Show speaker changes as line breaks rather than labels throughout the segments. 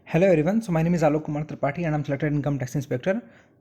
Hello everyone, so my name is Alok Kumar Tripathi and I'm selected income tax inspector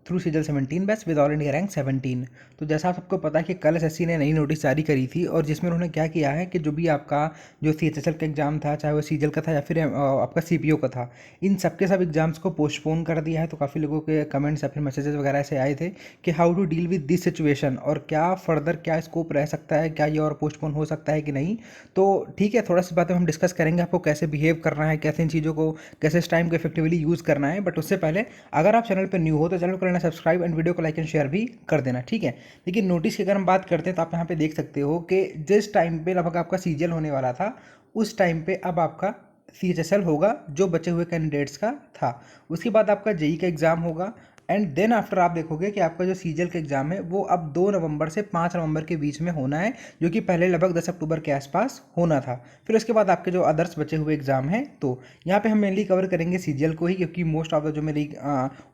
through सीजल 17 batch with all India rank 17। तो जैसा आप सबको पता है कि कल एसएससी ने नई नोटिस जारी करी थी और जिसमें उन्होंने क्या किया है कि जो भी आपका जो सीएचएसएल का एग्जाम था, चाहे वो सीजल का था या फिर आपका सीपीओ का था, इन सबके सब एग्जाम्स को पोस्टपोन कर दिया है। तो काफ़ी लोगों के कमेंट्स या फिर मैसेजेस वगैरह ऐसे आए थे कि how to deal with this situation और क्या फर्दर क्या स्कोप रह सकता है, क्या ये और पोस्टपोन हो सकता है कि नहीं। तो ठीक है, थोड़ा सी बातें हम डिस्कस करेंगे, आपको कैसे बिहेव करना है, कैसे इन चीज़ों को कैसे इस टाइम को इफेक्टिवली यूज़ करना है। बट उससे पहले अगर आप चैनल पर न्यू हो तो चैनल को सब्सक्राइब एंड वीडियो को लाइक एंड शेयर भी कर देना, ठीक है। लेकिन नोटिस की अगर हम बात करते हैं तो आप यहाँ पे देख सकते हो कि जिस टाइम पे लगभग आपका सीजीएल होने वाला था उस टाइम पे अब आपका सीएचएसएल होगा जो बचे हुए कैंडिडेट्स का था। उसके बाद आपका जेई का एग्ज़ाम होगा एंड देन आफ्टर आप देखोगे कि आपका जो सीजीएल का एग्ज़ाम है वो अब 2 नवंबर से 5 नवंबर के बीच में होना है, जो कि पहले लगभग 10 अक्टूबर के आसपास होना था। फिर उसके बाद आपके जो अदर्स बचे हुए एग्ज़ाम हैं, तो यहाँ पे हम मेनली कवर करेंगे सीजीएल को ही, क्योंकि मोस्ट ऑफ द जो मेरी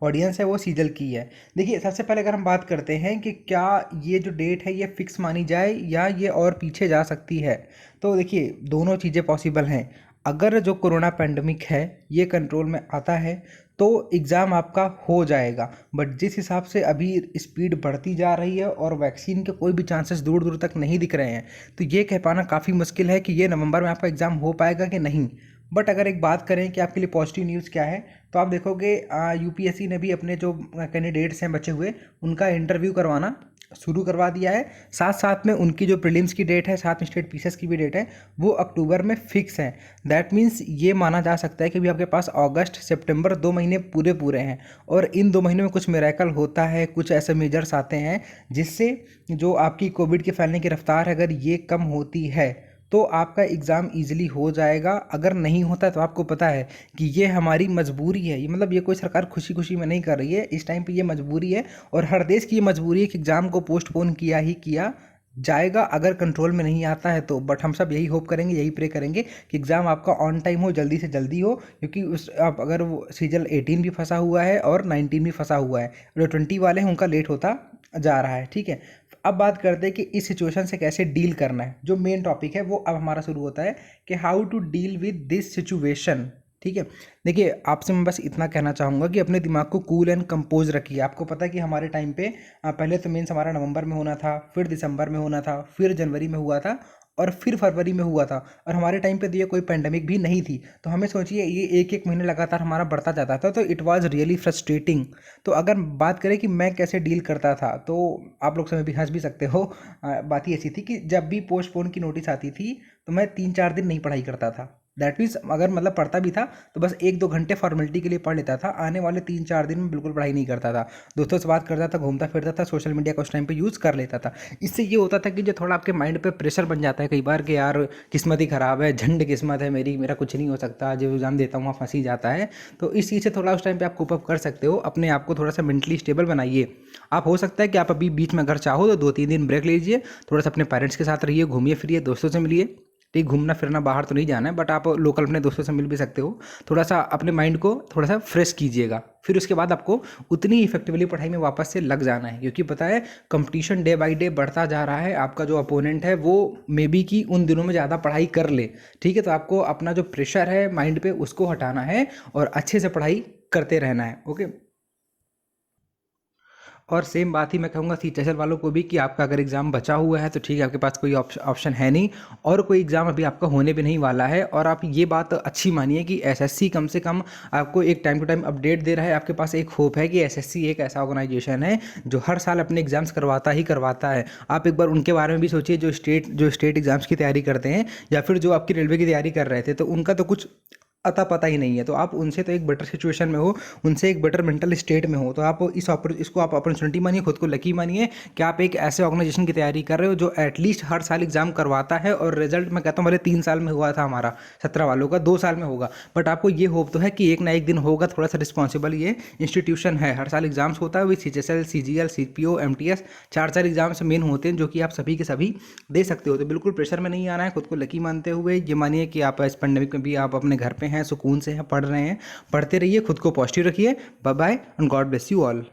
ऑडियंस है वो सीजीएल की है। देखिए, सबसे पहले अगर हम बात करते हैं कि क्या ये जो डेट है ये फिक्स मानी जाए या ये और पीछे जा सकती है, तो देखिए दोनों चीज़ें पॉसिबल हैं। अगर जो कोरोना पेंडेमिक है ये कंट्रोल में आता है तो एग्ज़ाम आपका हो जाएगा। बट जिस हिसाब से अभी स्पीड बढ़ती जा रही है और वैक्सीन के कोई भी चांसेस दूर दूर तक नहीं दिख रहे हैं, तो ये कह पाना काफ़ी मुश्किल है कि ये नवंबर में आपका एग्ज़ाम हो पाएगा कि नहीं। बट अगर एक बात करें कि आपके लिए पॉजिटिव न्यूज़ क्या है, तो आप देखोगे यूपीएससी ने भी अपने जो कैंडिडेट्स हैं बचे हुए उनका इंटरव्यू करवाना शुरू करवा दिया है। साथ साथ में उनकी जो प्रीलिम्स की डेट है, साथ में स्टेट पीसेस की भी डेट है, वो अक्टूबर में फिक्स है। दैट मीन्स ये माना जा सकता है कि भी आपके पास अगस्त सितंबर 2 महीने पूरे पूरे हैं और इन 2 महीनों में कुछ मिरेकल होता है, कुछ ऐसे मेजर्स आते हैं जिससे जो आपकी कोविड के फैलने की रफ्तार है अगर ये कम होती है तो आपका एग्ज़ाम ईजिली हो जाएगा। अगर नहीं होता है तो आपको पता है कि ये हमारी मजबूरी है, ये मतलब ये कोई सरकार खुशी खुशी में नहीं कर रही है, इस टाइम पे ये मजबूरी है और हर देश की ये मजबूरी है कि एग्ज़ाम को पोस्टपोन किया ही किया जाएगा अगर कंट्रोल में नहीं आता है तो। बट हम सब यही होप करेंगे, यही प्रे करेंगे कि एग्ज़ाम आपका ऑन टाइम हो, जल्दी से जल्दी हो, क्योंकि उस आप अगर वो सीजल 18 भी फंसा हुआ है और 19 भी फंसा हुआ है, जो 20 वाले हैं उनका लेट होता जा रहा है, ठीक है। अब बात करते हैं कि इस सिचुएशन से कैसे डील करना है। जो मेन टॉपिक है वो अब हमारा शुरू होता है कि how to deal with this situation, ठीक है। देखिए, आपसे मैं बस इतना कहना चाहूँगा कि अपने दिमाग को कूल एंड कंपोज रखिए। आपको पता है कि हमारे टाइम पे पहले तो मेंस हमारा नवंबर में होना था, फिर दिसंबर में होना था, फिर जनवरी में हुआ था और फिर फरवरी में हुआ था। और हमारे टाइम पे तो ये कोई पेंडेमिक भी नहीं थी, तो हमें सोचिए ये एक एक महीने लगातार हमारा बढ़ता जाता था, तो इट वाज रियली फ्रस्ट्रेटिंग। तो अगर बात करें कि मैं कैसे डील करता था, तो आप लोग समय भी हंस भी सकते हो। बात ही ऐसी थी कि जब भी पोस्टपोन की नोटिस आती थी तो मैं 3-4 दिन नहीं पढ़ाई करता था। दैट मीन्स अगर मतलब पढ़ता भी था तो बस 1-2 घंटे फॉर्मेलिटी के लिए पढ़ लेता था। आने वाले 3-4 दिन में बिल्कुल पढ़ाई नहीं करता था, दोस्तों से बात करता था, घूमता फिरता था, सोशल मीडिया का उस टाइम पे यूज़ कर लेता था। इससे ये होता था कि जो थोड़ा आपके माइंड पे प्रेशर बन जाता है कई बार कि यार किस्मत ही ख़राब है, झंड किस्मत है मेरी, मेरा कुछ नहीं हो सकता, जो एग्ज़ाम देता हूँ वहाँ फंस ही जाता है। तो इस चीज़ से थोड़ा उस टाइम पे आप कोप अप कर सकते हो, अपने आप को थोड़ा सा मेंटली स्टेबल बनाइए। आप हो सकता है कि आप अभी बीच में अगर चाहो तो 2-3 दिन ब्रेक लीजिए, थोड़ा सा अपने पेरेंट्स के साथ रहिए, घूमिए फिरिए, दोस्तों से मिलिए। ठीक, घूमना फिरना बाहर तो नहीं जाना है, बट आप लोकल अपने दोस्तों से मिल भी सकते हो। थोड़ा सा अपने माइंड को थोड़ा सा फ्रेश कीजिएगा, फिर उसके बाद आपको उतनी इफेक्टिवली पढ़ाई में वापस से लग जाना है, क्योंकि पता है कंपटीशन डे बाय डे बढ़ता जा रहा है। आपका जो अपोनेंट है वो मे बी कि उन दिनों में ज़्यादा पढ़ाई कर ले, ठीक है। तो आपको अपना जो प्रेशर है माइंड पे उसको हटाना है और अच्छे से पढ़ाई करते रहना है, ओके। और सेम बात ही मैं कहूँगा सीएचएसएल वालों को भी कि आपका अगर एग्ज़ाम बचा हुआ है तो ठीक है, आपके पास कोई ऑप्शन है नहीं और कोई एग्ज़ाम अभी आपका होने भी नहीं वाला है। और आप ये बात अच्छी मानिए कि एसएससी कम से कम आपको एक टाइम टू टाइम अपडेट दे रहा है। आपके पास एक होप है कि एसएससी एक ऐसा ऑर्गेनाइजेशन है जो हर साल अपने एग्ज़ाम्स करवाता ही करवाता है। आप एक बार उनके बारे में भी सोचिए, जो स्टेट एग्ज़ाम्स की तैयारी करते हैं या फिर जो आपकी रेलवे की तैयारी कर रहे थे, तो उनका तो कुछ अता पता ही नहीं है। तो आप उनसे तो एक बेटर सिचुएशन में हो, उनसे एक बेटर मेंटल स्टेट में हो, तो आप इसको आप अपॉर्चुनिटी मानिए, खुद को लकी मानिए कि आप एक ऐसे ऑर्गेनाइजेशन की तैयारी कर रहे हो जो एटलीस्ट हर साल एग्जाम करवाता है। और रिजल्ट मैं कहता हूँ मेरे 3 साल में हुआ था, हमारा 17 वालों का 2 साल में होगा। बट आपको ये होप तो है कि एक ना एक दिन होगा। थोड़ा सा रिस्पॉन्सिबल ये इंस्टीट्यूशन है, हर साल एग्जाम्स होता है, वही CHSL, CGL, CPO, MTS, 4 exams main होते हैं जो कि आप सभी के सभी दे सकते हो। तो बिल्कुल प्रेशर में नहीं आना है, खुद को लकी मानते हुए ये मानिए कि आप इस पेंडेमिक में भी आप अपने घर पे हैं, सुकून से हैं, पढ़ रहे हैं। पढ़ते रहिए, खुद को पॉजिटिव रखिए। Bye bye and God bless you all.